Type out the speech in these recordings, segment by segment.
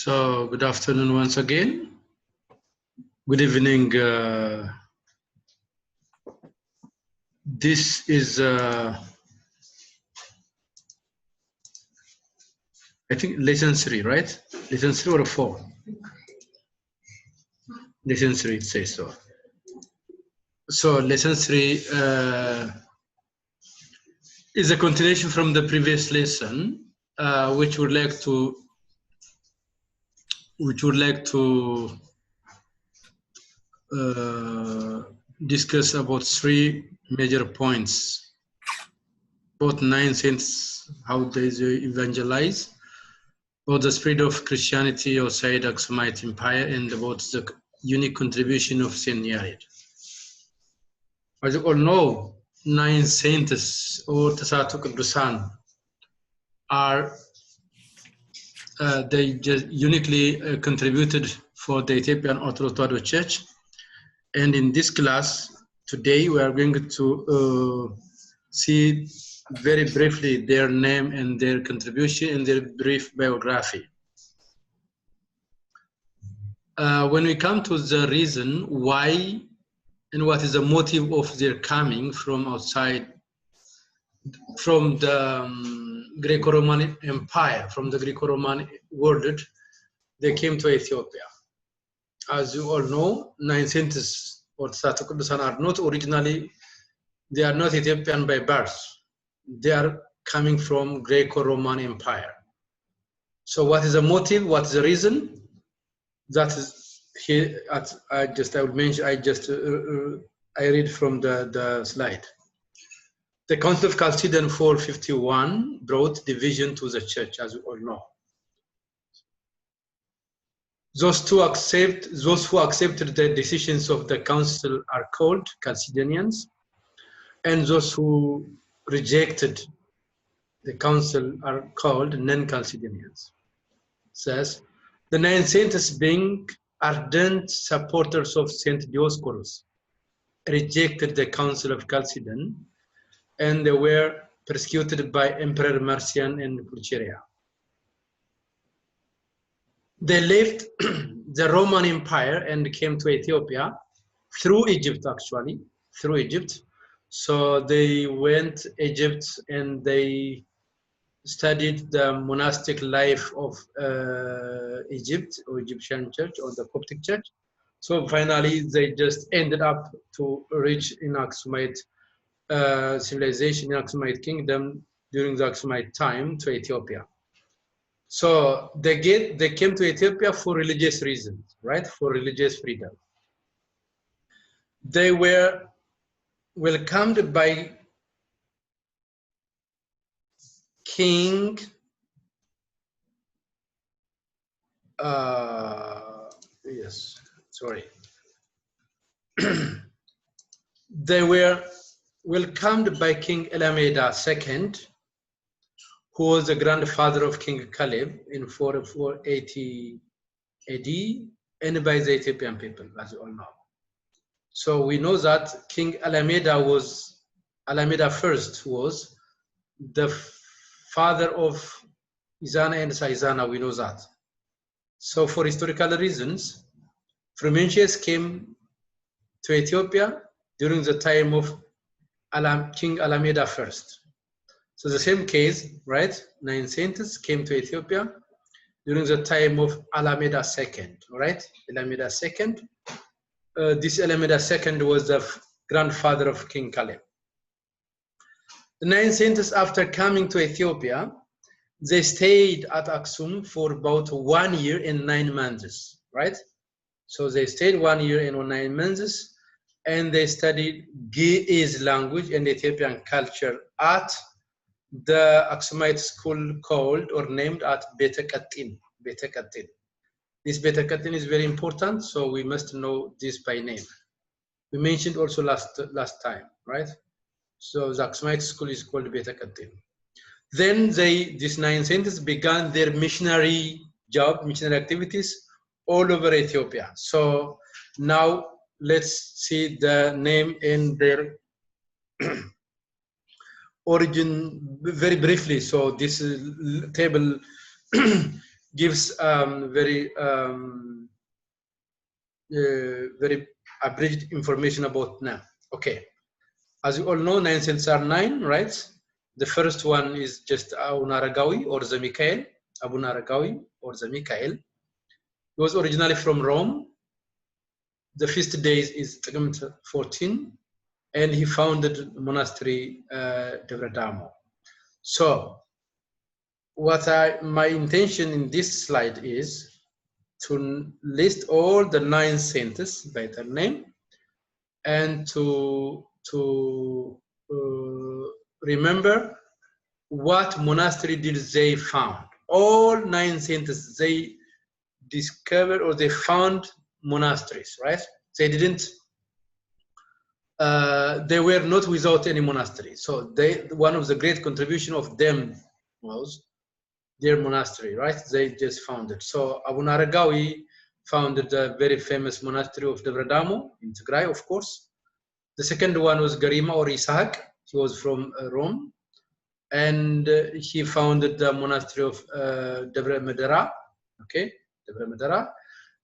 So, good afternoon once again. Good evening. This is, I think, lesson 3, right? Lesson 3 or 4? Lesson 3, it says so. So, lesson 3 is a continuation from the previous lesson, which would like to discuss about 3 major points, both 9 saints, how they evangelize, about the spread of Christianity outside Aksumite Empire, and about the unique contribution of Saint Yared. As you all know, 9 saints or Tasatu Kudusan are they just uniquely contributed for the Ethiopian Orthodox Church. And in this class today, we are going to see very briefly their name and their contribution and their brief biography. When we come to the reason why and what is the motive of their coming from outside, from the Greco-Roman Empire, from the Greco-Roman world, they came to Ethiopia. As you all know, 9 saints or Tasatu Kudusan are not originally, they are not Ethiopian by birth. They are coming from Greco-Roman Empire. So what is the motive? What is the reason? That is here. I read from the slide. The Council of Chalcedon 451 brought division to the church, as you all know. Those who accepted the decisions of the council are called Chalcedonians, and those who rejected the council are called non-Chalcedonians. Says the 9 saints, being ardent supporters of Saint Dioscorus, rejected the council of Chalcedon, and they were persecuted by Emperor Marcian and Pulcheria. They left the Roman Empire and came to Ethiopia through Egypt, actually, through Egypt. So they went Egypt and they studied the monastic life of Egypt or Egyptian church or the Coptic church. So finally, they just ended up to reach in Aksumite civilization, in Aksumite kingdom during the Aksumite time to Ethiopia. So they came to Ethiopia for religious reasons, right? For religious freedom. They were welcomed by King they were welcomed by King Alameda II, who was the grandfather of King Caleb in 480 AD, and by the Ethiopian people, as you all know. So we know that King Alameda first was the father of Izana and Saizana, we know that. So for historical reasons, Frumentius came to Ethiopia during the time of King Alameda first. So the same case, right? 9 saints came to Ethiopia during the time of Alameda II, right? Alameda II. This Alameda II was the grandfather of King Caleb. The 9 saints, after coming to Ethiopia, they stayed at Aksum for about 1 year and 9 months, right? So they stayed 1 year and 9 months, and they studied Ge'ez language and Ethiopian culture at the Aksumite school called or named at Bete Katin. This Bete Katin is very important, so we must know this by name. We mentioned also last time, right? So the Aksumite school is called Bete Katin. Then these 9 saints began their missionary activities all over Ethiopia. So now let's see the name and their origin very briefly. So this table gives very abridged information about them. Okay, as you all know, 9 saints are 9, right? The first one is just Abu Naragawi or the Mikhail, Abu Naragawi or the Mikhail. He was originally from Rome. The feast days is 14, and he founded monastery Devra Damo. So, my intention in this slide is to list all the 9 saints by their name and to remember what monastery did they found. All 9 saints, they discovered or they found monasteries, right? They didn't, they were not without any monastery. So one of the great contribution of them was their monastery, right? They just founded. So Abu Naragawi founded the very famous monastery of Devra Damo in Tigray, of course. The second one was Garima or Ishaq. He was from Rome. And he founded the monastery of Devra Medera, okay, Devra Medera.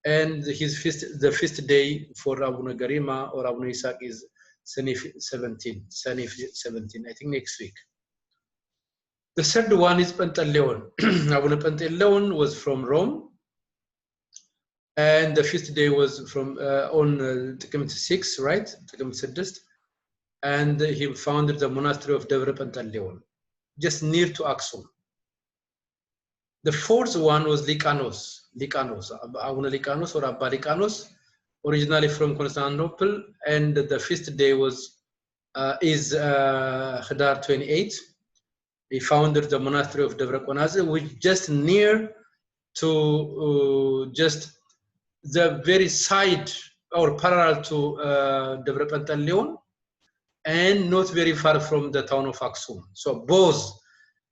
And the feast day for Abu Garima or Abu Ishaq is Sanif 17, I think next week. The third one is Pantaleon. Abu Pantaleon was from Rome. And the feast day was from on Taqim 6, right? Taqim 6. And he founded the monastery of Devra Pantaleon, just near to Aksum. The fourth one was Likanos, Abu Likanos or Abba Likanos, originally from Constantinople, and the feast day was Khadar 28. He founded the monastery of Devra Konaze, which just near to just the very side or parallel to Devra Pantaleon, and not very far from the town of Aksum. So both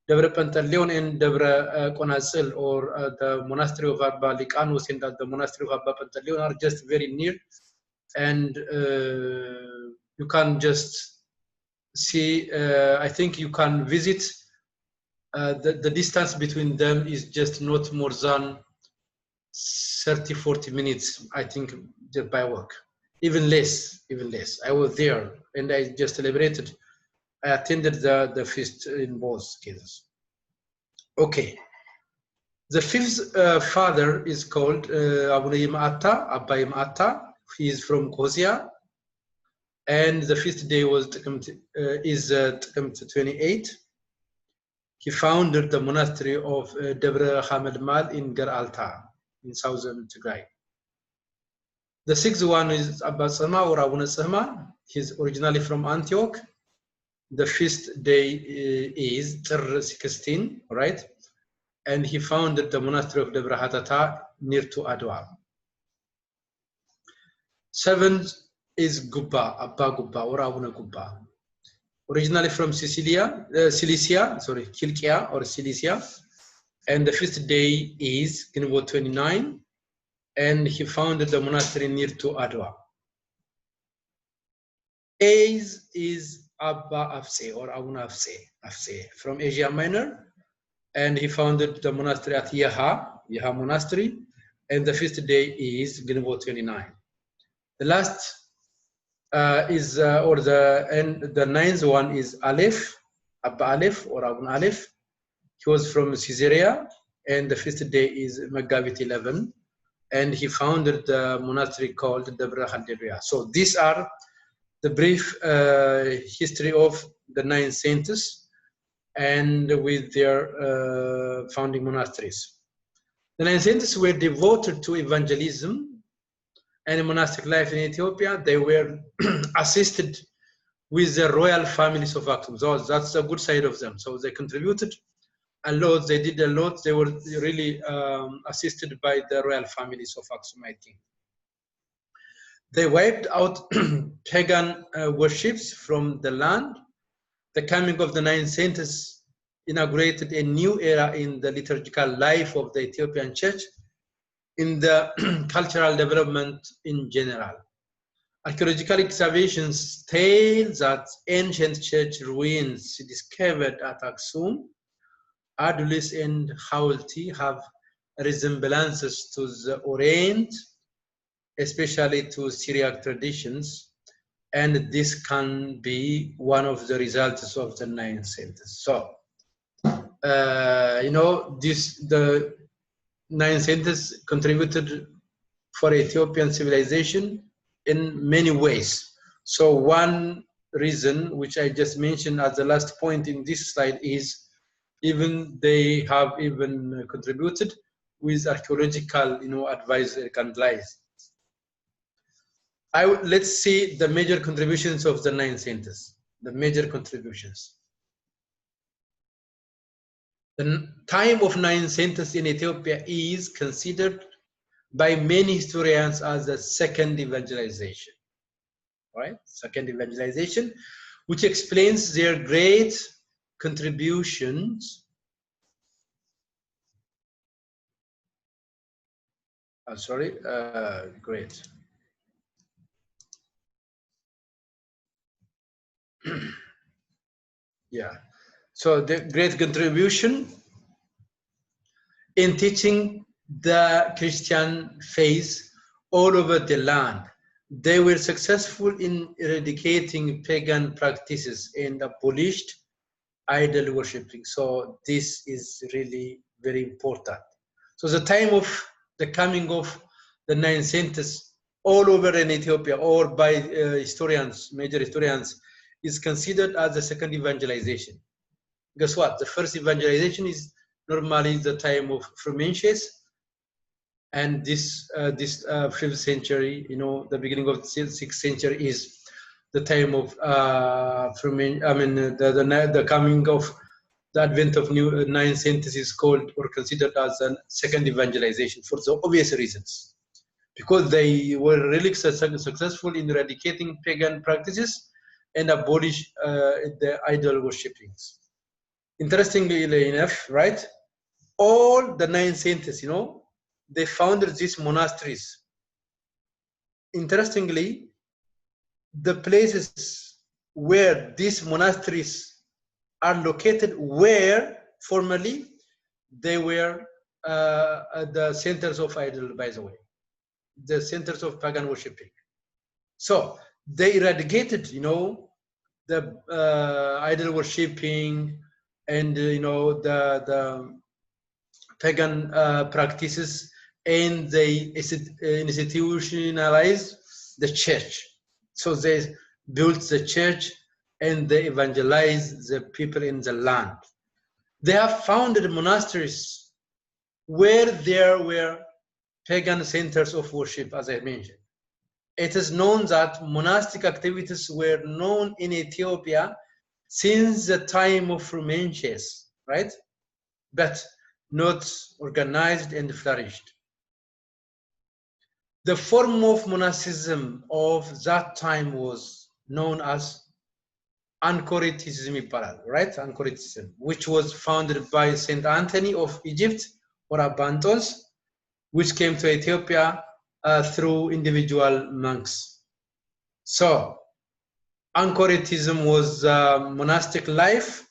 Devra Pantaleon and Devra Konazel, or the monastery of Abba Likanos and the monastery of Abba Pantaleon, are just very near, and you can just see, I think you can visit, the distance between them is just not more than 30-40 minutes, I think, just by walk. Even less. I was there and I just celebrated. I attended the feast in both cases. Okay. The fifth father is called Abba Imata. He is from Kosia. And the feast day was is 28. He founded the monastery of Devra Hamed Mal in Gar Alta in southern Tigray. The sixth one is Abba Sama or Abu Sama. He's originally from Antioch. The feast day is 16, right? And he founded the monastery of Devra Hatata near to Adwa. Seventh is Gubba, Abba Gubba or Abu Gubba. Originally from Kilkia or Cilicia. And the feast day is Ginevot 29. And he founded the monastery near to Adwa. Eighth is Abba Afse or Abu Afse from Asia Minor. And he founded the monastery at Yaha Monastery. And the feast day is Ginevot 29. The last the ninth one is Aleph, Abba Aleph or Abu Aleph. He was from Caesarea, and the feast day is Megavit 11. And he founded the monastery called Devra Khalderia. So these are the brief history of the 9 saints and with their founding monasteries. The 9 saints were devoted to evangelism and monastic life in Ethiopia. They were assisted with the royal families of Aksum. So that's the good side of them. So they contributed a lot, they did a lot. They were really assisted by the royal families of Aksum, I think. They wiped out pagan worships from the land. The coming of the 9 saints inaugurated a new era in the liturgical life of the Ethiopian church, in the cultural development in general. Archaeological excavations tell that ancient church ruins discovered at Aksum, Adulis and Hawalti have resemblances to the Orient, especially to Syriac traditions, and this can be one of the results of the 9th century. So, you know, the 9th century contributed for Ethiopian civilization in many ways. So one reason, which I just mentioned as the last point in this slide, is even they have even contributed with archaeological, you know, advice and lies. Let's see the major contributions of the 9th century. The major contributions. The time of 9th century in Ethiopia is considered by many historians as the second evangelization. Right? Second evangelization, which explains their great contributions. Great. Yeah. So the great contribution in teaching the Christian faith all over the land. They were successful in eradicating pagan practices and abolished idol worshipping. So this is really very important. So the time of the coming of the 9th century all over in Ethiopia, or by historians, major historians, is considered as the second evangelization. Guess what? The first evangelization is normally the time of Frumentius, and this 5th century, you know, the beginning of the 6th century is the time of the coming of the advent of new 9th century is called or considered as a second evangelization for the obvious reasons, because they were really successful in eradicating pagan practices and abolish the idol worshippings. Interestingly enough, right, all the 9th century, you know, they founded these monasteries. Interestingly, the places where these monasteries are located were formerly, they were the centers of idol, by the way, the centers of pagan worshipping. So they eradicated, you know, the idol worshipping and you know the pagan practices, and they institutionalized the church. So they built the church and they evangelized the people in the land. They have founded monasteries where there were pagan centers of worship, as I mentioned. It is known that monastic activities were known in Ethiopia since the time of Frumentius, right? But not organized and flourished. The form of monasticism of that time was known as Anchoritism, right? Anchoritism, which was founded by Saint Anthony of Egypt, or Abantos, which came to Ethiopia through individual monks. So, Anchoritism was monastic life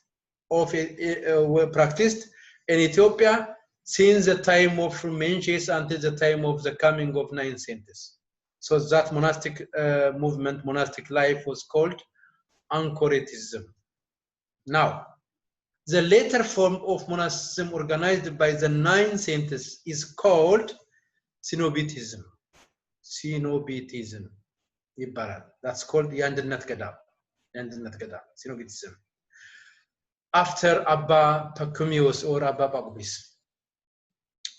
of were practiced in Ethiopia since the time of Frumentius until the time of the coming of 9th century. So that monastic movement, monastic life, was called Anchoritism. Now, the later form of monasticism organized by the 9th century is called Cenobitism. Cenobitism. That's called Yandinet Gada. Cenobitism. After Abba Pacumius or Abba Pagubis.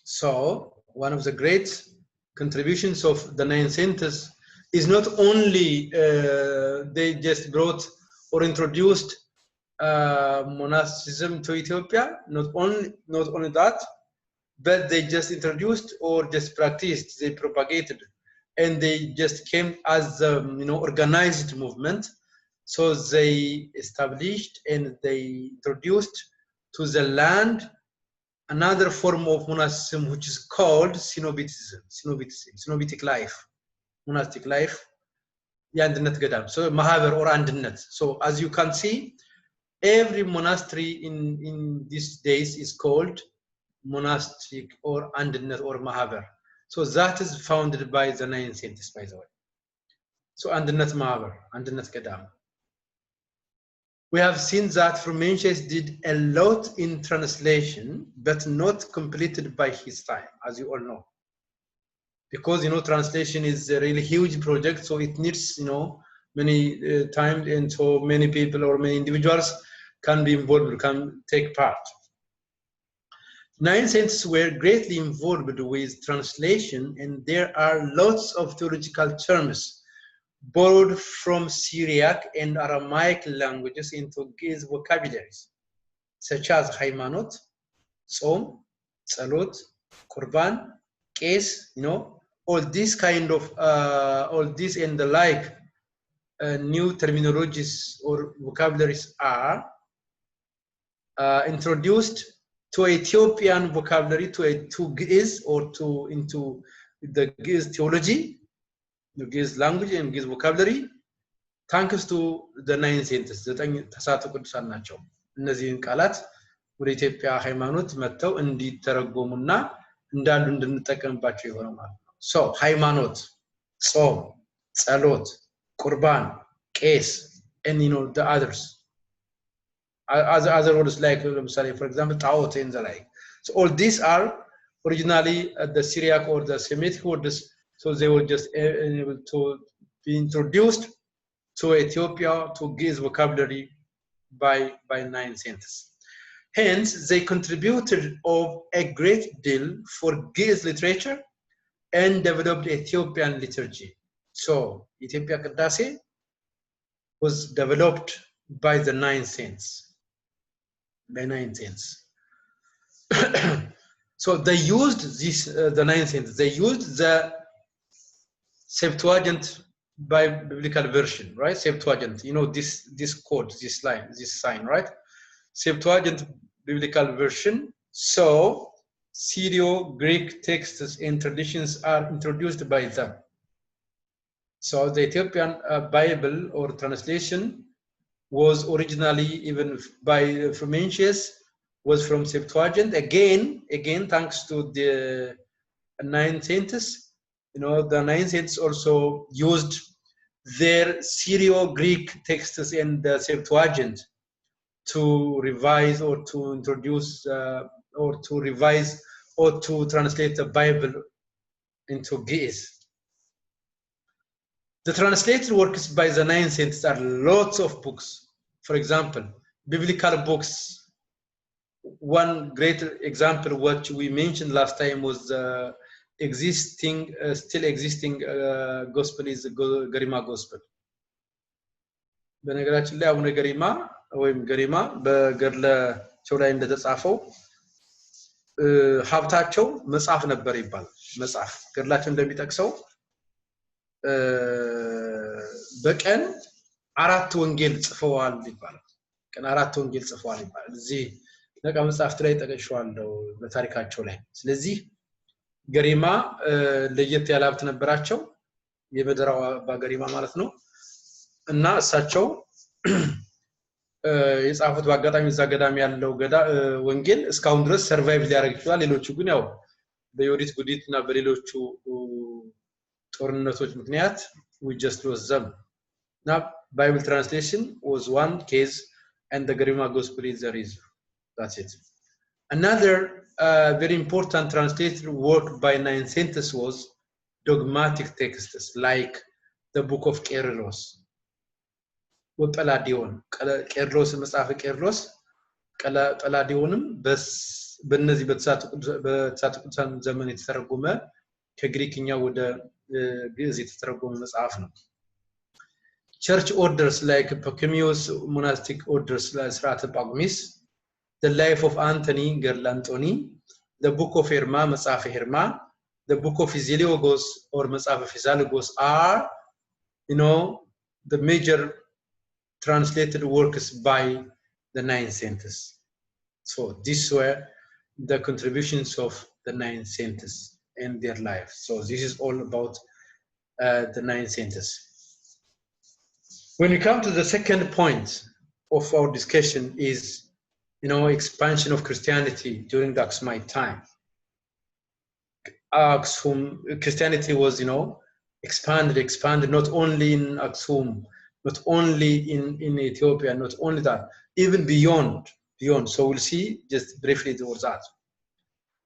So one of the great contributions of the 9th century is not only they just brought or introduced monasticism to Ethiopia, not only that, but they just introduced or just practiced, they propagated, and they just came as you know, organized movement. So they established and they introduced to the land another form of monasticism, which is called Cenobitism, Cenobitic life, monastic life, Yandinet Gadam, so Mahaver or Andinet. So as you can see, every monastery in these days is called monastic or አንድነት or ማህበር. So that is founded by the 9th century, by the way. So አንድነት ማህበር, አንድነት ገዳም. We have seen that Frumentius did a lot in translation, but not completed by his time, as you all know. Because, you know, translation is a really huge project, so it needs, you know, many time, and so many people or many individuals can be involved, can take part. 9th centuries were greatly involved with translation, and there are lots of theological terms borrowed from Syriac and Aramaic languages into Ge'ez vocabularies, such as ሃይማኖት, ጾም, ጸሎት, ቁርባን, ቄስ, you know, all this kind of all this and the like new terminologies or vocabularies are introduced to Ethiopian vocabulary, to Ge'ez or into the Ge'ez theology, the Ge'ez language and Ge'ez vocabulary, thanks to the 9th century. ዘጠኝ ተሳቱ ቅዱሳን ናቸው እነዚህን ቃላት ወደ ኢትዮጵያ ሃይማኖት መጥተው እንዲተረጎሙና እንዳሉ እንድንጠቀምባቸው ይሆናል ማለት ነው። So ሃይማኖት፣ ጾም፣ ጸሎት፣ ቁርባን፣ ቄስ, and you know the others. Other words like, for example, ጣዖት and the like. So all these are originally the Syriac or the Semitic words, so they were just able to be introduced to Ethiopia, to Ge'ez vocabulary by 9th century. Hence, they contributed of a great deal for Ge'ez literature and developed Ethiopian liturgy. So, Ethiopia ቅዳሴ was developed by the 9th century. By 9th century. So they used this, the 9th century, they used the Septuagint by biblical version, right? Septuagint, you know, this code, this line, this sign, right? Septuagint biblical version. So Syrio-Greek texts and traditions are introduced by them. So the Ethiopian Bible or translation was originally, even by Frumentius, was from Septuagint. Again, thanks to the 9th century, you know, the 9th century also used their Syrio-Greek texts in the Septuagint to revise or to introduce or to revise or to translate the Bible into Ge'ez. The translated works by the 9th century are lots of books. For example, biblical books. One great example, what we mentioned last time, was still existing gospel is the ገሪማ gospel. በነገራችን ላይ አቡነ ገሪማ ወይም ገሪማ በገድላቸው ላይ እንደተጻፈው ሀብታቸው መጽሐፍ ነበር ይባላል። መጽሐፍ ገድላቸው እንደሚጠቅሰው በቀን 4 ወንጌል ጽፈዋል ይባላል። ቀን 4 ወንጌል ጽፈዋል ይባላል። እዚህ ነቃ መጽሐፍት ላይ ተቀሽዋለሁ በታሪካቸው ላይ። ስለዚህ ገሪማ ለየት ያለ ሀብት ነበራቸው፣ የበደራው ባገሪማ ማለት ነው። እና እሳቸው የጻፉት በአጋጣሚ እዛ ገዳም ያለው ወንጌል እስካሁን ድረስ ሰርቫይቭ ሊያደርግ ይችላል። ሌሎቹ ግን ያው በዮዲት ጉዲትና በሌሎቹ ጦርነቶች ምክንያት we just lost them. Now Bible translation was one case and the Garima gospel is the reason. That's it. Another very important translated work by 9th century was dogmatic texts like the book of Kerlos. ወጰላዲዮን ቄርሎስ መጽሐፈ ቄርሎስ ጰላዲዮንም በእነዚህ በተሳቱ ቅዱሳን ዘመን የተተረጎመ ከግሪክኛ ወደ ግዕዝ የተተረጎመ መጽሐፍ ነው። Church orders like Pachymius, monastic orders like ስርዓተ ጳጉሚስ, the life of Anthony ገድለ አንጦኒ, the book of Herma መጽሐፈ ሄርማ, the book of Physiologos or መጽሐፈ ፊዛሎጎስ are, you know, the major translated works by the 9th century. So these were the contributions of the 9th century in their life. So this is all about the 9th century. When we come to the second point of our discussion is expansion of Christianity during the Aksumite time. Christianity was, expanded not only in Aksum, not only in Ethiopia, not only that, even beyond. So we'll see just briefly towards that.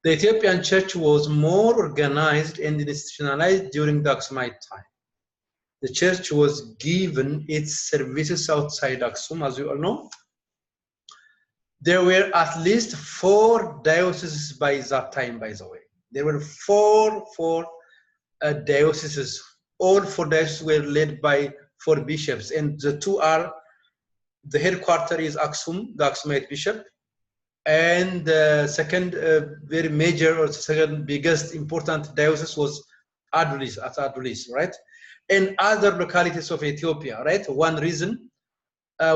The Ethiopian church was more organized and institutionalized during the Aksumite time. The church was given its services outside Aksum, as you all know. There were at least 4 dioceses by that time, by the way. There were four dioceses. All 4 dioceses were led by 4 bishops, and the 2 are, the headquarters is Aksum, the Aksumite bishop, and the second very major, or second biggest important diocese was Adulis, at Adulis, right? And other localities of Ethiopia, right? One reason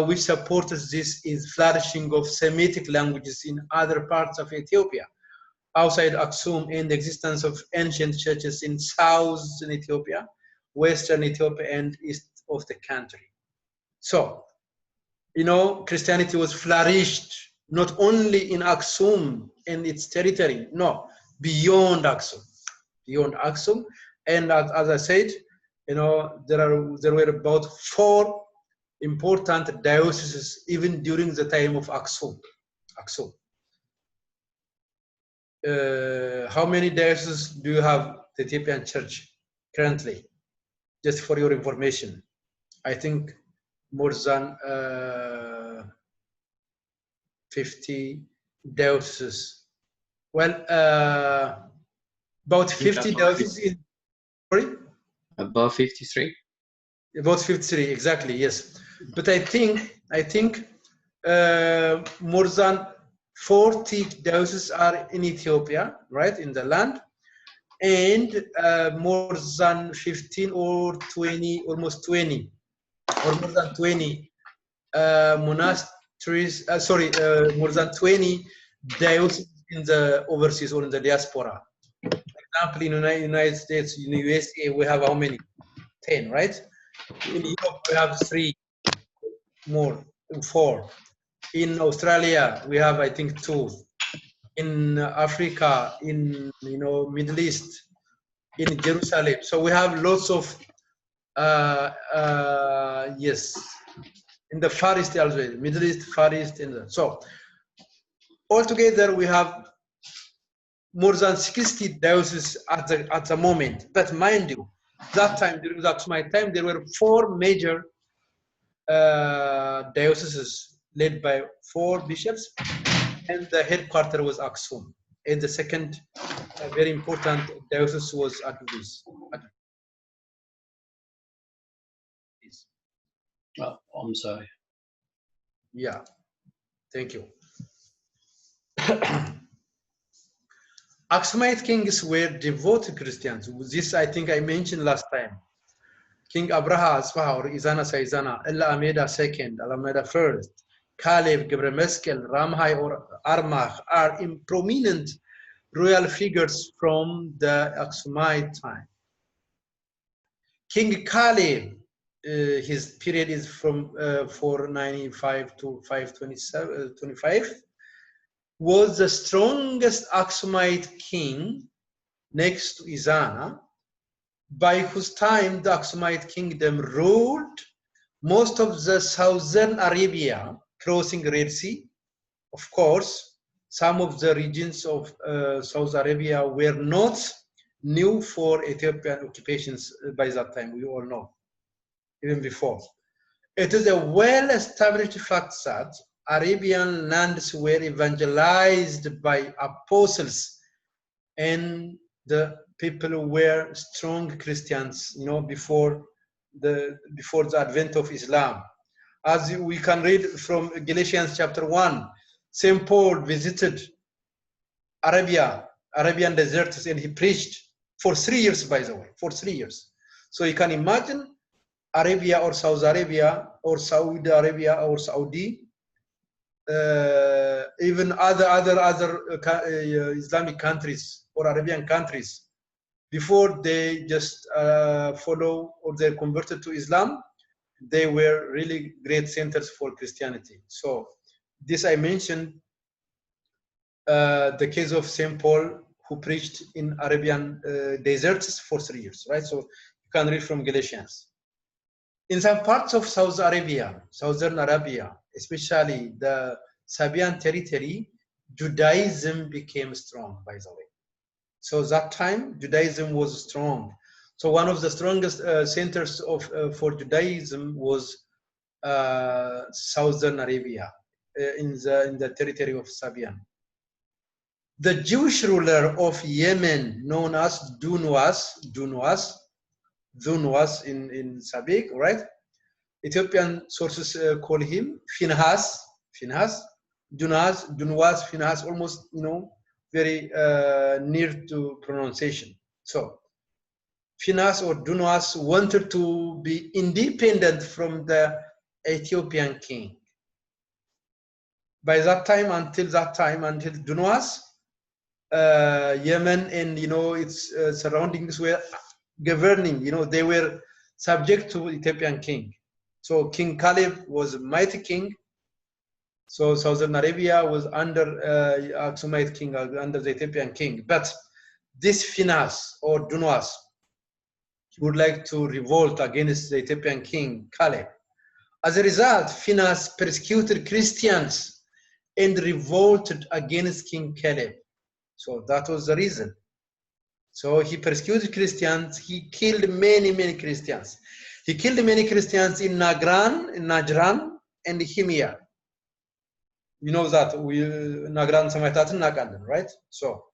which supports this is flourishing of Semitic languages in other parts of Ethiopia, outside Aksum, and the existence of ancient churches in southern Ethiopia, western Ethiopia, and east of the country. So, Christianity was flourished not only in Aksum and its territory, no, beyond Aksum. And as I said, there were about 4 important dioceses even during the time of Aksum. How many dioceses do you have the Ethiopian church currently? Just for your information, I think more than 50 dioceses. Well, about 50 dioceses. Sorry? Above 53. About 53, exactly, yes. But I think more than 40 dioceses are in Ethiopia, right, in the land, and more than 15 or 20, almost 20, or more than 20 monasteries, more than 20 dioceses in the overseas or in the diaspora. For example, in the United States, in the USA, we have how many? 10, right? In Europe, we have 3 more, 4. In Australia, we have, I think, 2. In Africa, in Middle East, in Jerusalem. So we have lots of yes, in the Far East as well, Middle East, Far East, and so altogether we have more than 60 dioceses at the moment. But mind you, that time, during the Aksumite time, there were 4 major dioceses led by 4 bishops, and the headquarters was Aksum. And the second very important diocese was Adulis. Oh, I'm sorry. Yeah, thank you. Aksumite kings were devoted Christians. This I think I mentioned last time. King Abraha Asfaha or Izana Saizana, Ella Ameda II, Alameda I, Caleb, Gebre Meskel, Ramhai or Armagh are prominent royal figures from the Aksumite time. King Caleb, his period is from 495 to 525, was the strongest Aksumite king next to Izana, by whose time the Aksumite kingdom ruled most of the southern Arabia, crossing Red Sea. Of course, some of the regions of South Arabia were not new for Ethiopian occupations by that time, we all know, even before. It is a well-established fact that Arabian lands were evangelized by apostles, and the people were strong Christians, before the advent of Islam. As we can read from Galatians chapter 1, St. Paul visited Arabian deserts, and he preached for 3 years, by the way, for 3 years. So you can imagine Arabia or Saudi Arabia or Saudi Arabia or Saudi, even other Islamic countries or Arabian countries, before they just follow or they converted to Islam, they were really great centers for Christianity. So this I mentioned the case of St. Paul, who preached in Arabian deserts for 3 years, right? So you can read from Galatians. In some parts of Southern Arabia, especially the Sabian territory, Judaism became strong, by the way. So that time, Judaism was strong. So one of the strongest centers for Judaism was Southern Arabia, in the territory of Sabian. The Jewish ruler of Yemen, known as Dunwas in Sabiq, right? Ethiopian sources call him Finhas, Dunwas, Finhas, almost, very near to pronunciation. So Finhas or Dunwas wanted to be independent from the Ethiopian king. By that time, until Dunwas, Yemen and its surroundings were governing. They were subject to Ethiopian king. So King Caleb was a mighty king. So Southern Arabia was under Aksumite king, under the Ethiopian king. But this Finhas or Dunwas, he would like to revolt against the Ethiopian king Caleb. As a result, Finhas persecuted Christians and revolted against King Caleb. So that was the reason. So he persecuted Christians. He killed many Christians. He killed many Christians in Najran, and Himyar. You know that Nagran Samaitatun Nagan, right? So,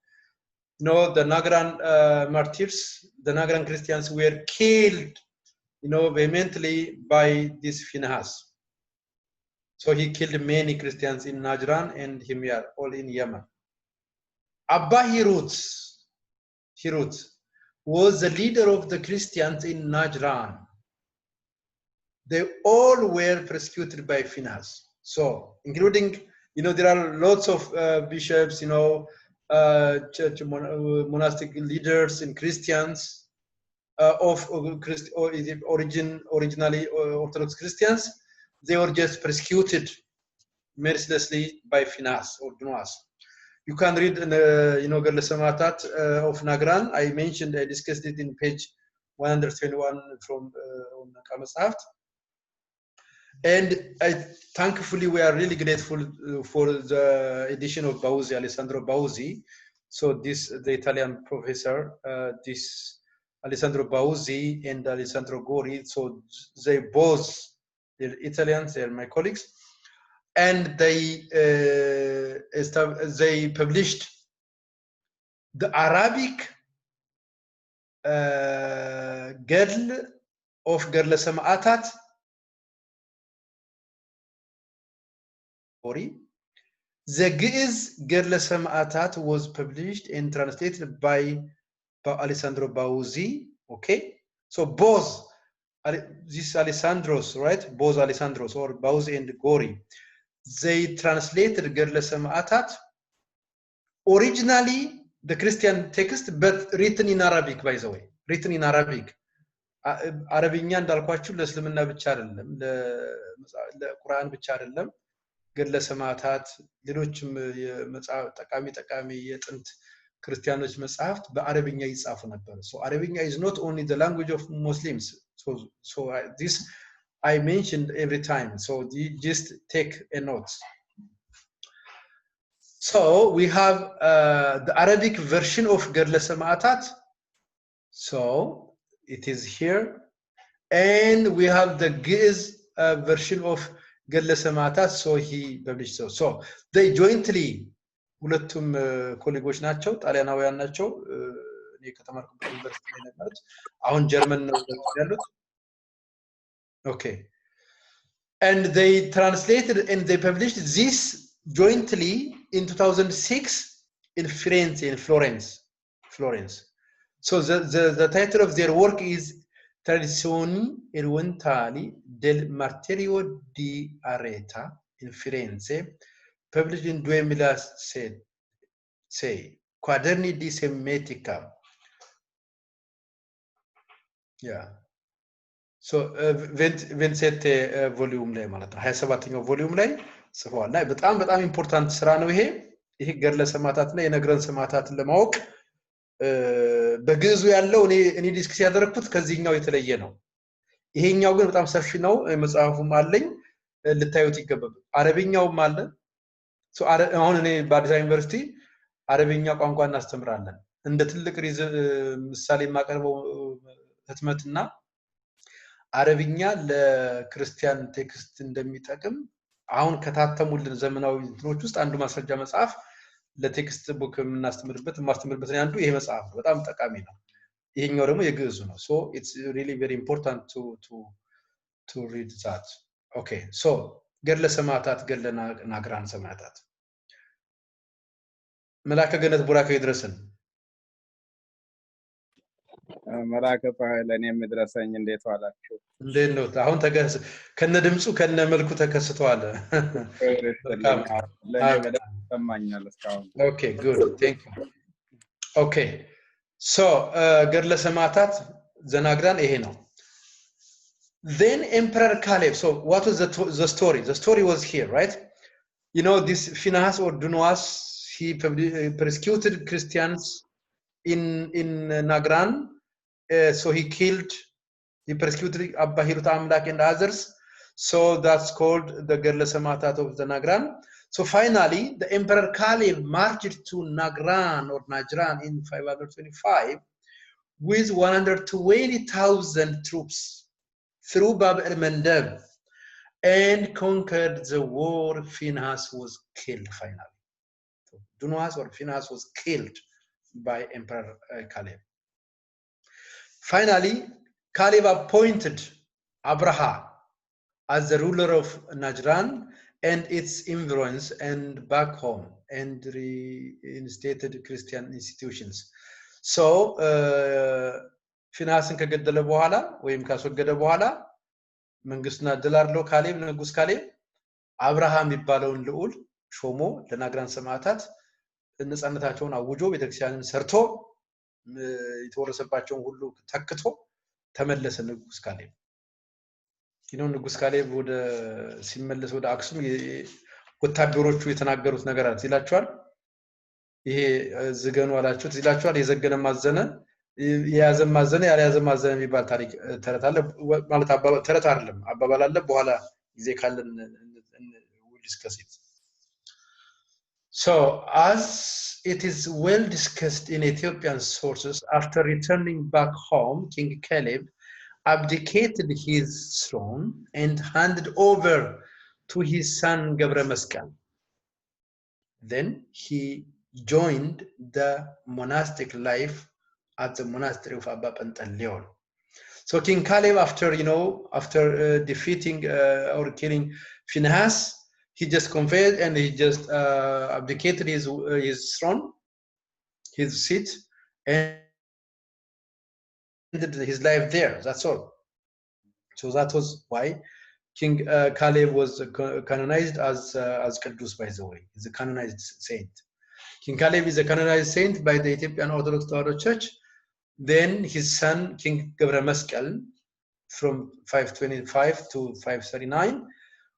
the Nagran martyrs, the Nagran Christians were killed, vehemently by this Finhas. So he killed many Christians in Najran and Himyar, all in Yemen. Abba Hirut was the leader of the Christians in Najran. They all were persecuted by Finhas. So, including, there are lots of bishops, church monastic leaders and Christians originally Orthodox Christians. They were just persecuted mercilessly by Finhas or Dunwas. You can read in Gerle Samatat of Nagran. I discussed it in page 121 from Kamasaft. And thankfully, we are really grateful for the edition of Bauzi, Alessandro Bauzi. So the Italian professor, this Alessandro Bauzi and Alessandro Gori. So they're Italians, they're my colleagues. And they published the Arabic Gedl of Gerle Sam'atat. The Ge'ez Gerle Sam'atat was published and translated by Alessandro Bauzi. Okay, so both these Alessandros, right? Both Alessandros, or Bauzi and Gori, they translated Gerle Sam'atat, originally the Christian text, but written in Arabic, by the way, written in Arabic. አረብኛ እንዳልኳችሁ ለእስልምና ብቻ አይደለም፣ ለቁርአን ብቻ አይደለም። ገድለ ሰማዕታት፣ ሌሎችም ጠቃሚ የጥንት ክርስቲያኖች መጽሐፍት በአረብኛ ይጻፉ ነበር። So Arabic is not only the language of Muslims. So this I mentioned every time. So just take a note. So we have the Arabic version of Gerle Sam'atat. So it is here. And we have the Ge'ez version of Gerle Sam'atat. So he published. So they jointly, ሁለቱም ኮሌጎች ናቸው፣ ጣሊያናውያን ናቸው። እኔ ከተማርኩበት ዩኒቨርሲቲ ላይ ነበሩት። አሁን ጀርመን ነው ያሉት። Okay. And they translated and they published this jointly in 2006 in Florence. So the title of their work is Tradizioni Orientali del Martirio di Areta in Firenze, published in 2006, Quaderni di Semetica. Yeah. So 27 ቮሊዩም ላይ ማለት ነው፣ 27ኛው ቮሊዩም ላይ ጽፏል። እና በጣም ኢምፖርታንት ስራ ነው ይሄ። ይሄ ገድለ ሰማዕታትና የነግረን ሰማዕታትን ለማወቅ በግዕዙ ያለው እኔ ዲስክስ ያደረኩት ከዚህኛው የተለየ ነው። ይሄኛው ግን በጣም ሰፊ ነው። መጽሐፉም አለኝ ልታዩት ይገባል። አረብኛውም አለ። አሁን እኔ በአዲስ አበባ ዩኒቨርሲቲ አረብኛ ቋንቋ እናስተምራለን። እንደ ትልቅ ምሳሌ የማቀርበው ህትመትና አረብኛ ለክርስቲያን ቴክስት እንደሚጠቅም አሁን ከታተሙልን ዘመናዊ እንትኖች ውስጥ አንዱ ማስረጃ መጽሐፍ ለቴክስት ቡክ የማስተምርበት አንዱ ይሄ መጽሐፍ ነው። በጣም ጠቃሚ ነው። ይሄኛው ደግሞ የግዕዙ ነው። ሶ ኢትስ ሪሊ ቬሪ ኢምፖርታንት ቱ ሪድ ዛት። ኦኬ ሶ ገድለ ሰማዕታት ገድለ ናግራን ሰማዕታት መላከ ገነት ቡራኬ ይድረስን። መላከ ፀሐይ ለእኔም ይድረሰኝ። እንዴት ዋላችሁ? እንዴት ነው? አሁን ከነ ድምፁ ከነ መልኩ ተከስተዋል። ሰማኛል እስካሁን። ኦኬ ጉድ ቴንክ ዩ። ኦኬ ሶ ገድለ ሰማዕታት ዘናግራን ይሄ ነው። Then Emperor Caleb. So what was the story? The story was here, right? You know, this Phinehas or Dunois, he persecuted Christians in Nagran. So he persecuted Abba Hirut Amlak and others. So that's called the Gerle Samatat of the Nagran. So finally, the Emperor Caleb marched to Nagran or Najran in 525 with 120,000 troops through Bab el-Mandeb and conquered the war. Phinehas was killed finally. So Dunois or Phinehas was killed by Emperor Caleb. Finally, Caleb appointed Abraha as the ruler of Najran and its influence and back home and reinstated Christian institutions. So, ፊናስን ከገደለ በኋላ ወይም ካስወገደ በኋላ መንግስትና ደላርሎ ካሌብ ንጉስ ካሌብ አብርሃም የሚባለውን ልዑል ሾሞ ለናግራን ሰማዕታት ነፃነታቸውን አውጆ ቤተክርስቲያንን ሰርቶ የተወረሰባቸውን ሁሉ ተክቶ ተመለሰ ንጉስ ካሌብ። ንጉስ ካሌብ ወደ ሲመለስ ወደ አክሱም ወታደሮቹ የተናገሩት ነገር አለ ይላችኋል። ይሄ ዝገኑ አላችሁት ይላችኋል። የዘገነ ማዘነ የያዘ ማዘነ ያልያዘ ማዘነ የሚባል ታሪክ ተረት አለ ማለት ተረት አይደለም አባባል አለ። በኋላ ጊዜ ካለን we'll discuss it. So as it is well discussed in Ethiopian sources, after returning back home, King Caleb abdicated his throne and handed over to his son Gebre Meskel. Then he joined the monastic life at the monastery of Abba Pantaleon. So King Caleb, after defeating or killing Phinehas, he just confessed and he just abdicated his throne, his seat, and ended his life there. That's all. So that was why King Caleb was canonized as Kadus, by the way. He's a canonized saint. King Caleb is a canonized saint by the Ethiopian Orthodox Church. Then his son, King Gebre Meskel, from 525 to 539,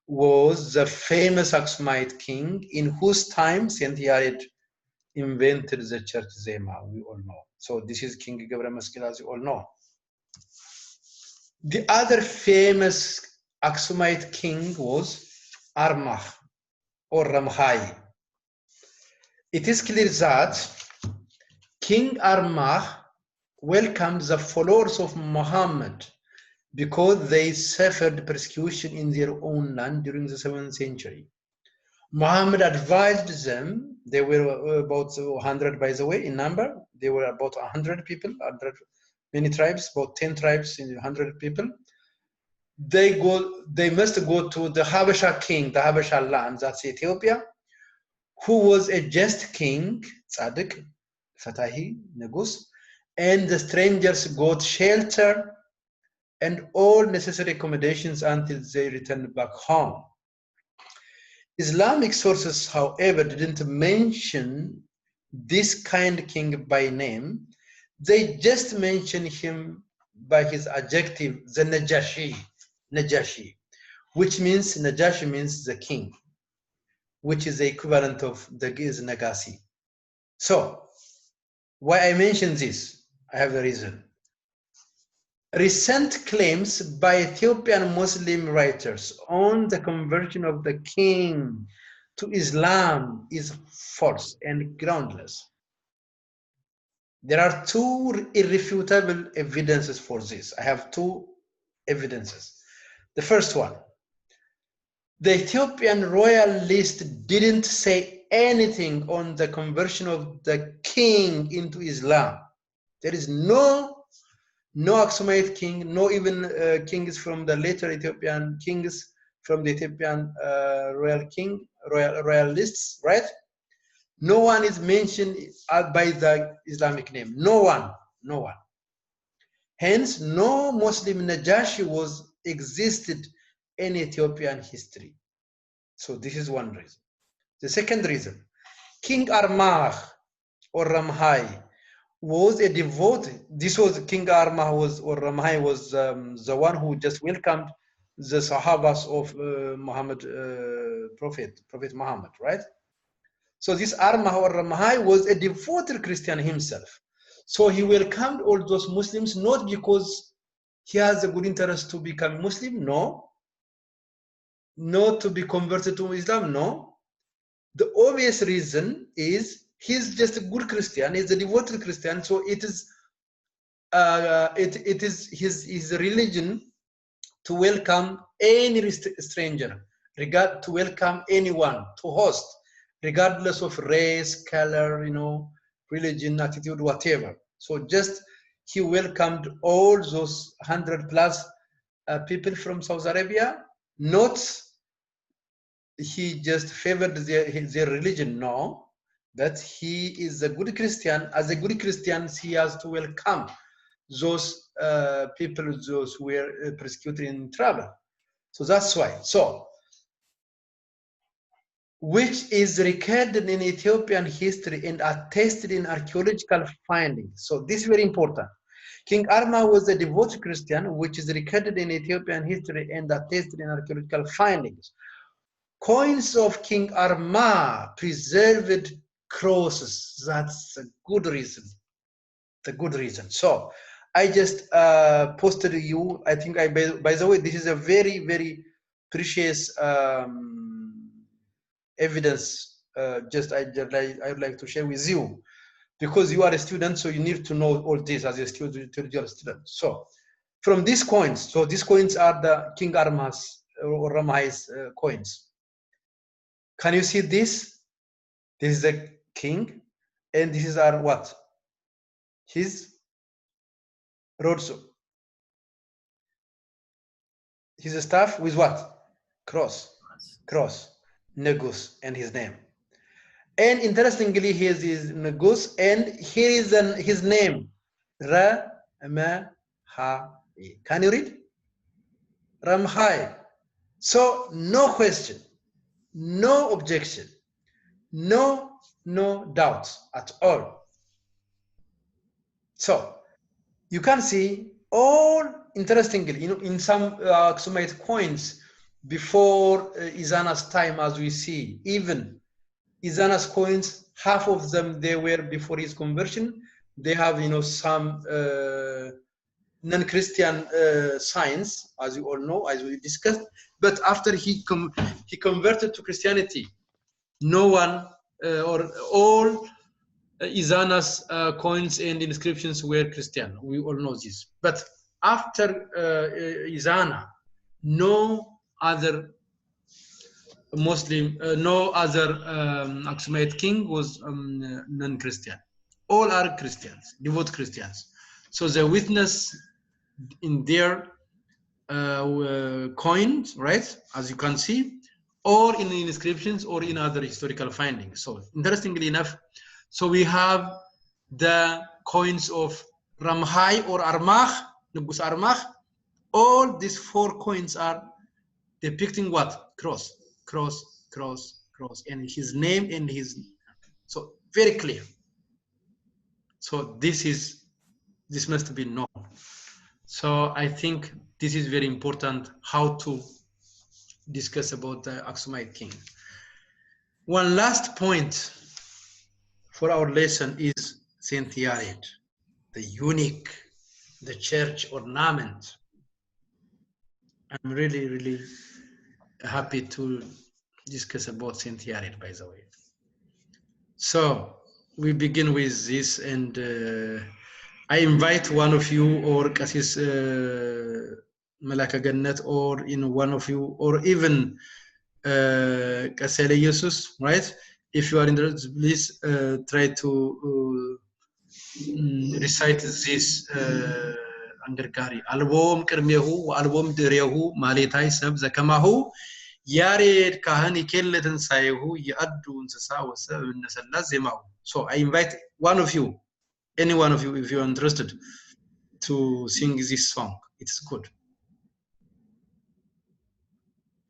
was the famous Aksumite king in whose time Saint Yared invented the church Zema, we all know. So this is King Gebre Meskel, as you all know. The other famous Aksumite king was Armagh or Ramhai. It is clear that King Armagh welcomed the followers of Muhammad because they suffered persecution in their own land during the 7th century. Muhammad advised them, they were about 100 by the way in number, they were about 100 people, many tribes, about 10 tribes in 100 people. They must go to the Habasha king, the Habasha land, that's Ethiopia, who was a just king, Tzaddik, Fatahi, Negus, and the strangers got shelter and all necessary accommodations until they returned back home. Islamic sources, however, didn't mention this kind king by name. They just mention him by his adjective, the Najashi, which means, Najashi means the king, which is the equivalent of the Giz Nagasi. So, why I mention this, I have a reason. Recent claims by Ethiopian Muslim writers on the conversion of the king to Islam is false and groundless. There are two irrefutable evidences for this. I have two evidences. The first one, the Ethiopian royal list didn't say anything on the conversion of the king into Islam. There is no Aksumite king, no even kings from the later Ethiopian kings from the Ethiopian royal lists, right? No one is mentioned by the Islamic name. No one. Hence, no Muslim Najashi existed in Ethiopian history. So this is one reason. The second reason, King Armagh or Ramhai was a devotee. This was King Armagh or Ramhai was the one who just welcomed the Sahabas of Muhammad, Prophet Muhammad, right? So this Armagh or Ramhai was a devoted Christian himself. So he welcomed all those Muslims not because he has a good interest to become Muslim, no. Not to be converted to Islam, no. The obvious reason is he's just a good Christian, he's a devoted Christian, so it is his religion to welcome any stranger, to welcome anyone, to host, regardless of race, color, religion, attitude, whatever. So just he welcomed all those 100+ people from Saudi Arabia, not he just favored their religion, no, that he is a good Christian. As a good Christian, he has to welcome those people, those who were persecuted in travel. So that's why. So, which is recorded in Ethiopian history and attested in archaeological findings. So this is very important. King Armagh was a devout Christian, which is recorded in Ethiopian history and attested in archaeological findings. Coins of King Armagh preserved crosses. That's a good reason. The good reason. So I just posted to you. I think by the way, this is a very, very precious evidence. I would like to share with you, because you are a student, so you need to know all this as a student. So from these coins, so these coins are the King Armagh's or Ramai's coins. Can you see this? This is the king, and this is our what? His rodso. His staff with what? Cross, Negus, and his name. And interestingly, here is Negus, and here is his name, Ramhai. Can you read? Ramhai. So no question, no objection, no doubts at all. So you can see all, interestingly, in some Aksumite coins before Izana's time, as we see, even Izana's coins, half of them, they were before his conversion. They have, some non-Christian signs, as you all know, as we discussed. But after he converted to Christianity, no one or all Izana's coins and inscriptions were Christian. We all know this. But after Izana, no other Muslim, no other Aksumite king was non-Christian. All are Christians, devout Christians. So the witness in their coins, right, as you can see, or in the inscriptions or in other historical findings. So interestingly enough, so we have the coins of Ramhai or Armagh, Negus Armagh. All these 4 coins are depicting what? Cross, and his name and his, so very clear. So this must be known. So I think this is very important, how to discuss about the Aksumite king. One last point for our lesson is Saint Yared, the unique, the church ornament. I'm really, really happy to discuss about Saint Yared, by the way. So we begin with this, and I invite one of you, or Kasis Malaka Gannet, or in one of you, or even Kasele Jesus, right? If you are interested, please try to recite this Angarkari. Album Kermehu, album Derehu, Malitai Sab Zakamahu, Yared Kahani Kelletan Sayehu, Yadu Nsasawa, Nasalazimahu. So I invite one of you, any one of you, if you're interested, to sing this song. It's good.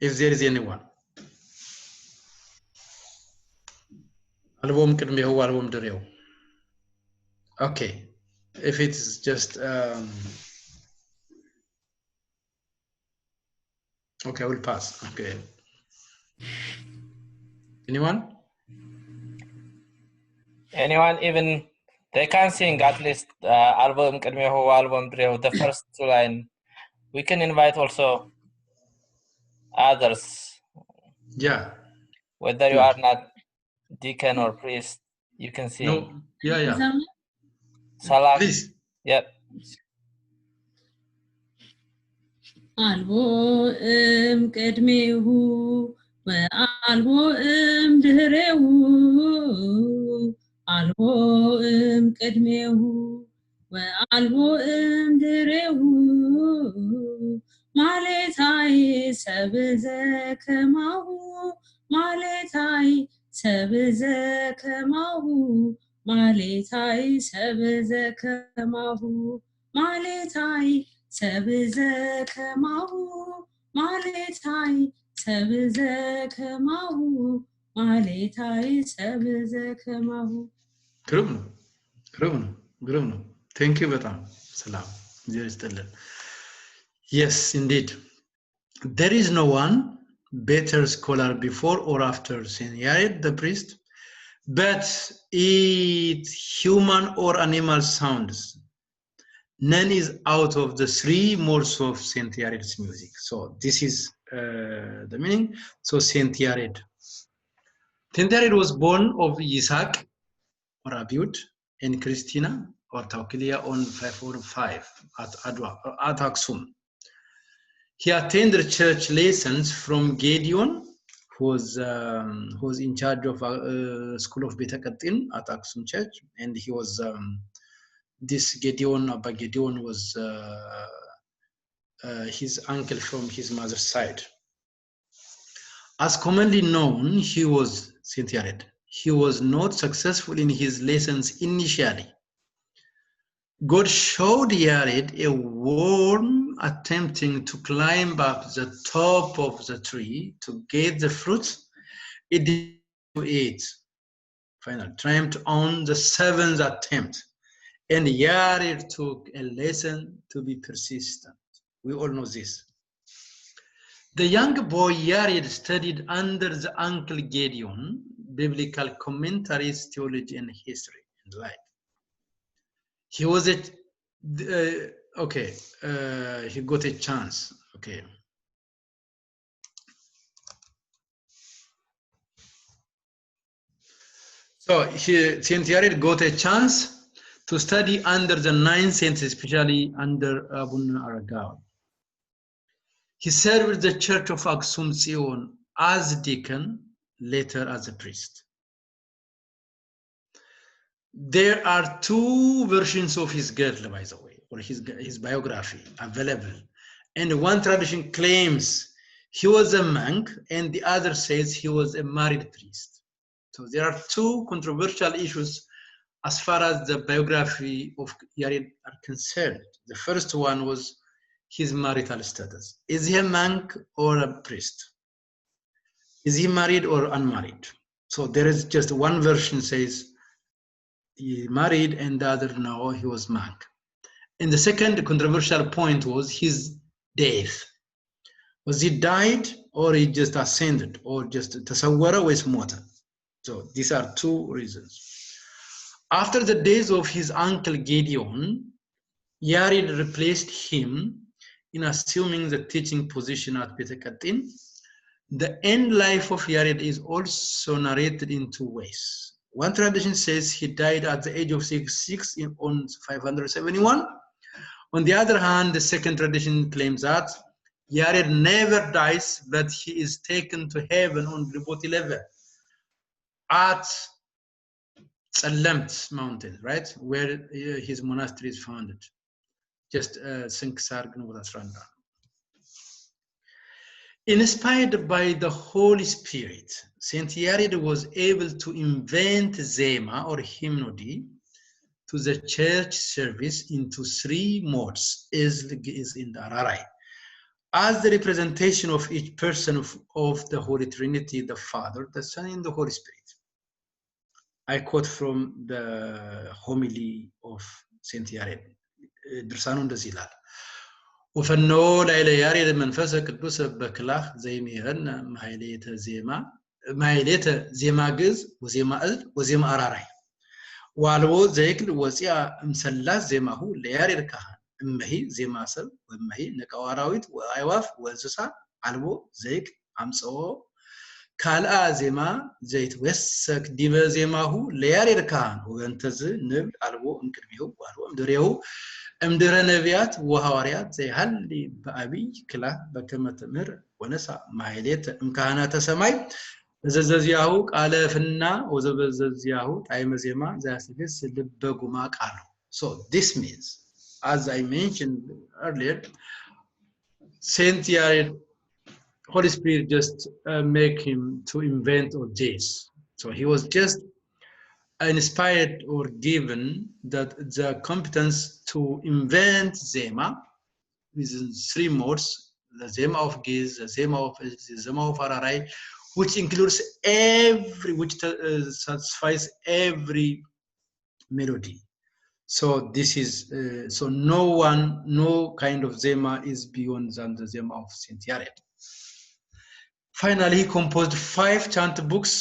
If there is anyone. Album Kermehu, album Derehu. Okay. If it's just okay, I will pass. Okay. Anyone? Anyone, even they can sing at least album Kadmeho, album Dreho, the first two line. We can invite also others. Yeah. Whether you are not deacon or priest, you can sing. No. Yeah. Salam. Please. Yep. Albo Kadmehu, Albo Drehu, Albo Kadmehu, Albo Drehu, Maletai Sabze Kamahu, Maletai Sabze Kamahu, Maletai Sabze Kamahu, Maletai Sabze Kamahu, Maletai Sabze Kamahu, Maletai Sabze Kamahu. Grumno. Thank you, Batam. Salam. Yes, indeed. There is no one better scholar before or after Saint Yared, the priest, but it human or animal sounds. None is out of the three modes of Saint Yared's music. So this is the meaning. So Saint Yared. Saint Yared was born of Isaac or Abiud and Christina or Taukilia on 545 at Adwa, at Aksum. He attended church lessons from Gideon, who was in charge of school of Beta Katin at Aksum Church, and he was this Gideon, Abba Gideon was his uncle from his mother's side. As commonly known, he was Saint Yared. He was not successful in his lessons initially. God showed Yared a worm attempting to climb up the top of the tree to get the fruit it did to eat. Finally, triumphed on the seventh attempt. And Yared took a lesson to be persistent. We all know this. The young boy Yared studied under the uncle Gideon, biblical commentaries, theology, and history and life. He was he got a chance. Okay. So Saint Yared got a chance to study under the 9 saints, especially under Abun Aragaw. He served the Church of Aksum Zion as deacon, later as a priest. There are 2 versions of his girdle, by the way, or his biography available. And one tradition claims he was a monk, and the other says he was a married priest. So there are 2 controversial issues as far as the biography of Yared are concerned. The first one was his marital status. Is he a monk or a priest? Is he married or unmarried? So there is just one version says he married, and the other no, he was monk. And the second controversial point was his death. Was he died or he just ascended or just tasawwara was motor? So these are two reasons. After the days of his uncle Gideon, Yared replaced him in assuming the teaching position at Betekatin. The end life of Yared is also narrated in two ways. One tradition says he died at the age of 66 on 571. On the other hand, the second tradition claims that Yared never dies, but he is taken to heaven on Ribot 11 at Salamt mountain, right, where his monastery is founded. Just Sinkar Gnudasranda. Inspired by the Holy Spirit, Saint Yared was able to invent Zema or hymnody to the church service into 3 modes, as is in the Ararai, as the representation of each person of the Holy Trinity, the Father, the Son, and the Holy Spirit. I quote from the homily of Saint Yared. ድርሳኑ እንደዚህ ይላል ወፈኖ ላይለ ያሬድ መንፈስ ቅዱስ በክላህ ዘይሜረን ማይሌተ ዜማ ግዝ ወዜማ እዝ ወዜማ አራራይ ዋልቦ ዘይክል ወፂያ እምሰላስ ዜማሁ ለያሬድ ካህን እመሂ ዜማ ሰብ ወመሂ ነቀዋራዊት ወአይዋፍ ወእንስሳ አልቦ ዘይክ አምጽኦ ካልአ ዜማ ዘይት ወሰክ ዲበ ዜማሁ ለያሬድ ካህን ወንተዝ ንብ አልቦ እንቅድሚው ዋልቦ ምድሬው እምድረ ነቢያት ወሐዋርያት ዘይሃሊ በአብይ ክላ በከመ ትምህር ወነሳ ማይሌት እምካህናተ ሰማይ በዘዘዚያሁ ቃለፍና ወዘበዘዚያሁ ጣዕመ ዜማ ዘያስግስ ልበጉማ ቃሉ. So this means, as I mentioned earlier, Saint Yared, Holy Spirit just make him to invent all this. So he was just inspired or given that the competence to invent Zema within 3 modes, the Zema of Giz, the Zema of Ararai, which includes which satisfies every melody. So this is, so no kind of Zema is beyond than the Zema of Saint Yared. Finally, he composed 5 chant books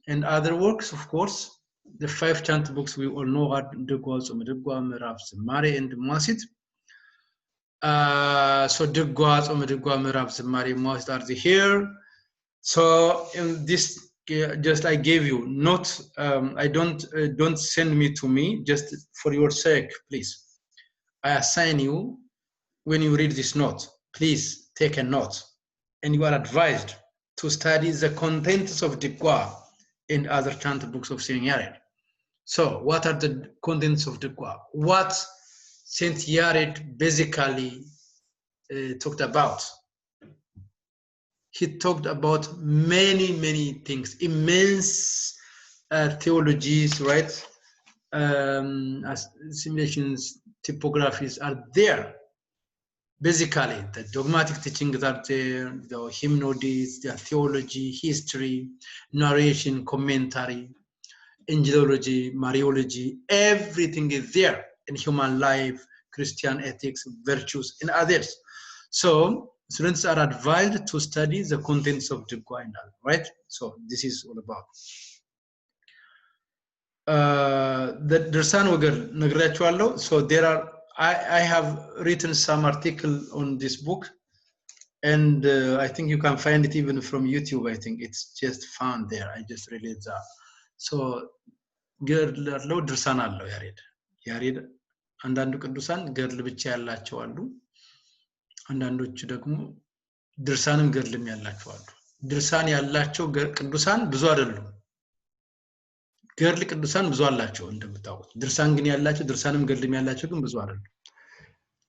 and other works, of course. The 5 chant books we all know are Degwa, Somedegwa, Merav, Zemari, and Masit. So Degwa, Somedegwa, Merav, Zemari, Masit are here. So in this, just I gave you, not, I don't send me to me, just for your sake, please. I assign you, when you read this note, please take a note. And you are advised to study the contents of Degwa and other chant books of Saint Yared. So what are the contents of Degwa? What Saint Yared basically talked about? He talked about many things, immense theologies, right? Assimilations, typographies are there. Basically, the dogmatic teachings are there, the hymnodies, the theology, history, narration, commentary, angelology, Mariology, everything is there in human life, Christian ethics, virtues, and others. So students are advised to study the contents of the Degwa, right? So this is all about. The Dersan Wagar Nagratualo. So there are, I have written some article on this book, and I think you can find it even from YouTube. I think it's just found there. I just released that. So ገድለው ድርሳን አለው ያሬድ አንዳንዱ ቅዱሳን ገድል ብቻ ያላቸው አሉ አንዳንዶቹ ደግሞ ድርሳንም ገድልም ያላቸው አሉ ድርሳን ያላቸው ቅዱሳን ብዙ አይደሉም ገድል ቅዱሳን ብዙ አላቸው እንደምታውቁት ድርሳን ግን ያላቸው ድርሳንም ገድልም ያላቸው ግን ብዙ አይደሉም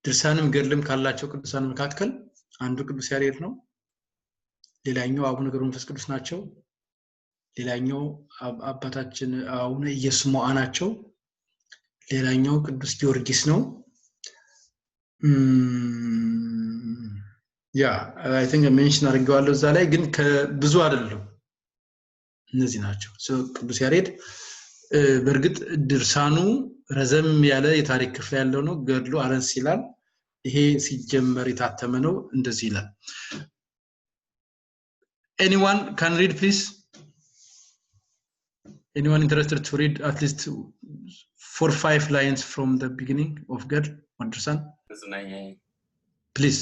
ድርሳንም ገድልም ካላቸው ቅዱሳን መካከል አንዱ ቅዱስ ያሬድ ነው ሌላኛው አቡነ ገብረ መንፈስ ቅዱስ ናቸው ሌላኛው አባታችን አቡነ ኢየሱስ ሞዓ ናቸው ሌላኛው ቅዱስ ጊዮርጊስ ነው I think I mentioned አድርገዋለሁ እዛ ላይ ግን ብዙ አይደለም እነዚህ ናቸው ቅዱስ ያሬድ በርግጥ ድርሳኑ ረዘም ያለ የታሪክ ክፍል ያለው ነው ገድሉ አረንስ ይላል ይሄ ሲጀመር የታተመ ነው እንደዚህ ይላል Anyone can read please Anyone interested to read at least 4 or 5 lines from the beginning of God? Understand? Please.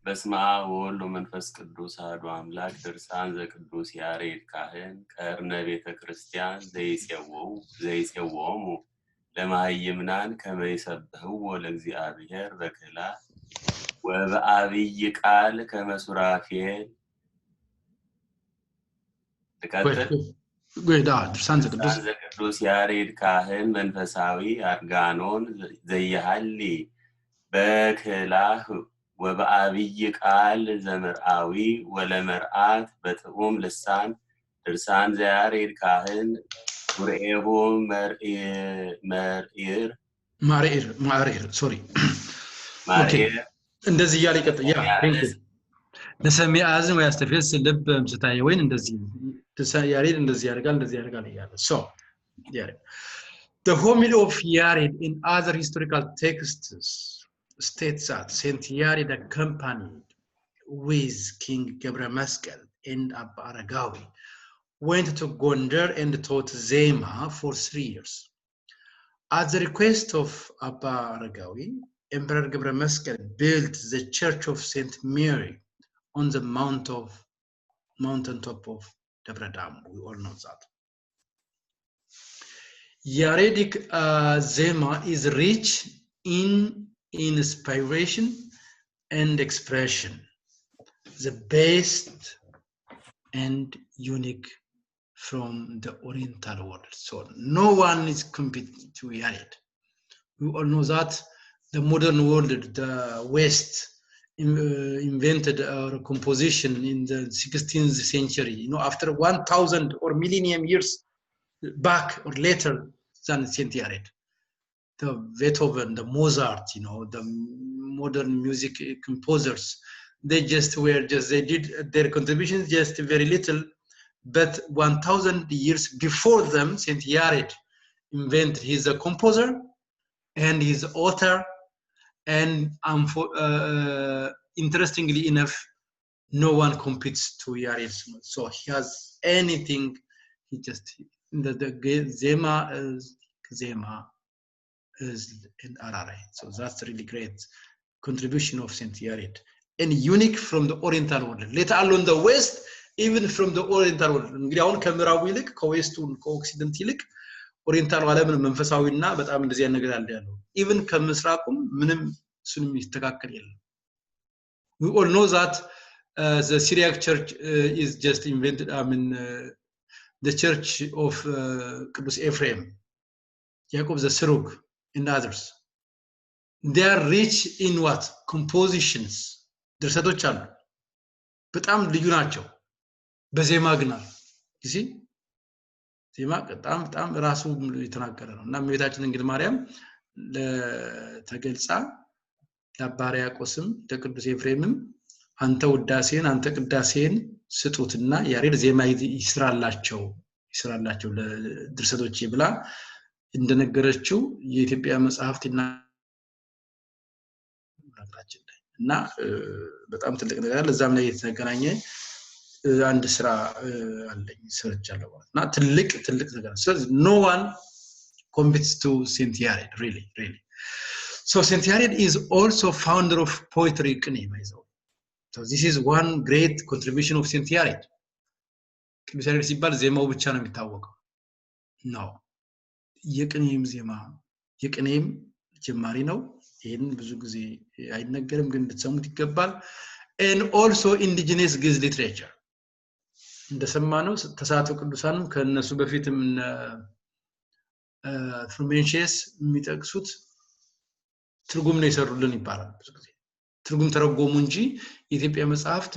በስመ አብ ወወልድ ወመንፈስ ቅዱስ አሐዱ አምላክ ድርሳን ዘቅዱስ ያሬድ ካህን ቀርነ ቤተ ክርስቲያን ዘይጼወሙ ለማይምናን ከመ ይሰብሕዎ ለእግዚአብሔር በክላ ወበአብይ ቃል ከመ ሱራፌል ድርሳን ዘቅዱስ ያሬድ ካህን መንፈሳዊ አርጋኖን ዘይሃሊ በክላህ ወበአብይ ቃል ዘመርአዊ ወለመርአት በጥዑም ልሳን ድርሳን ዘያሬድ ካህን ቁርኤሁ ማርኢር እንደዚህ እያለ ይቀጥል። ያ ለሰሚ አዝን ወይ አስተፌስ ልብ ምስታይ ወይን እንደዚህ ያሬድ እንደዚህ ያደርጋል እያለ so ያሬድ the homily of Yared in other historical texts states that Saint Yared accompanied with King Gebra Meskel and Abba Aragawi went to Gondar and taught Zema for 3 years. At the request of Abba Aragawi, Emperor Gebra Meskel built the Church of Saint Mary on the mountain top of Debradam. We all know that. Yaredic Zema is rich in inspiration and expression, the best and unique from the Oriental world. So no one is competing to Yared. We all know that the modern world, the West, invented composition in the 16th century. After 1,000 or millennium years back or later than Saint Yared. The Beethoven, the Mozart, the modern music composers, they did their contributions just very little, but 1,000 years before them, Saint Yared invented. He's a composer and he's an author, and interestingly enough, no one competes to Yared. So he has anything, he just, the Zema is in Ararai. So that's really great contribution of Saint Yared, and unique from the Oriental world, let alone the West, even from the Oriental world. እንግዲህ አሁን ከምዕራቡ ይልቅ ከዌስቱ ከኦክሲደንት ይልቅ ኦሪየንታል ዓለምን መንፈሳዊና በጣም እንደዚህ ነገር አለ ያለው even ከምስራቁም ምንም እሱን የሚስተካከል የለም. We all know that the Syriac church is just invented, the church of Qudus Ephraim, Jacob the Serug, and others. They are rich in what? Compositions. ድርሰቶች አሉ በጣም ልዩ ናቸው በዜማ ግን you see ዜማ በጣም ራሱ የተናገረ ነው እና እመቤታችን ድንግል ማርያም ለተገልጻ ለአባሪያቆስም ለቅዱስ ኤፍሬምም አንተ ውዳሴን አንተ ቅዳሴን ስጡትና ያሬድ ዜማ ይስራላቸው ለድርሰቶች ብላ እንደነገረችው የኢትዮጵያ መጽሐፍትና ነገራችን እና በጣም ትልቅ ነገር አለ እዛም ላይ የተገናኘ አንድ ስራ አለኝ ሰርቻለሁ እና ትልቅ ነገር ስለዚህ no one competes to Saint Yared, really. So Saint Yared is also founder of poetry ቅኔ ማይዘው. So this is one great contribution of Saint Yared. ቅዱስ ያሬድ ሲባል ዜማው ብቻ ነው የሚታወቀው ነው የቅኔም ዜማ የቅኔም ጀማሪ ነው ይሄን ብዙ ጊዜ አይነገርም ግን እንድትሰሙት ይገባል and also indigenous Giz literature እንደሰማነው ተሳቱ ቅዱሳንም ከነሱ በፊትም ፍሩሜንሺየስ የሚጠቅሱት ትርጉም ነው ይሰሩልን ይባላል ብዙ ጊዜ ትርጉም ተረጎሙ እንጂ የኢትዮጵያ መጽሐፍት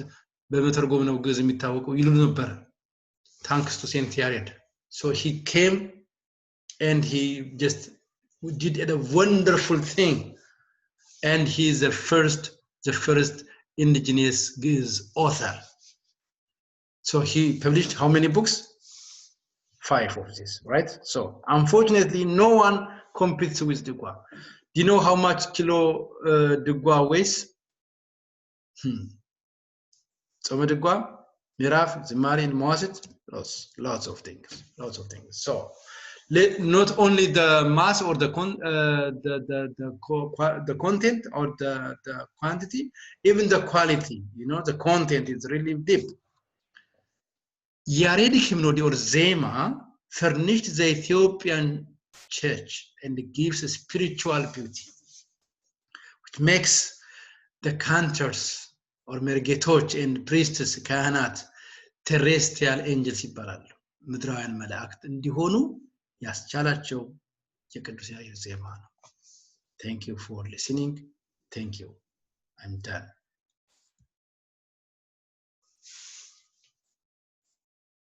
በመተርጎም ነው ግዕዝ የሚታወቀው ይሉ ነበር thanks to Saint Yared. So he came and he just did a wonderful thing, and he is the first indigenous Giz author. So he published how many books? 5 of these, right? So unfortunately no one competes with Dugwa. Do you know how much kilo Dugwa weighs? So Dugwa Miraf, Zimari, and Moasit, lots of things. So not only the mass or the content or the quantity, even the quality. The content is really deep. Yared hymnody or Zema furnished the Ethiopian church and gives a spiritual beauty, which makes the cantors or mergetoch and priestess kahanat terrestrial angels ይባላሉ ምድራውያን መላእክት እንዲሆኑ ያስቻላቸው የቅዱስ ያሬድ ዜማ ነው. Thank you for listening. Thank you. I'm done.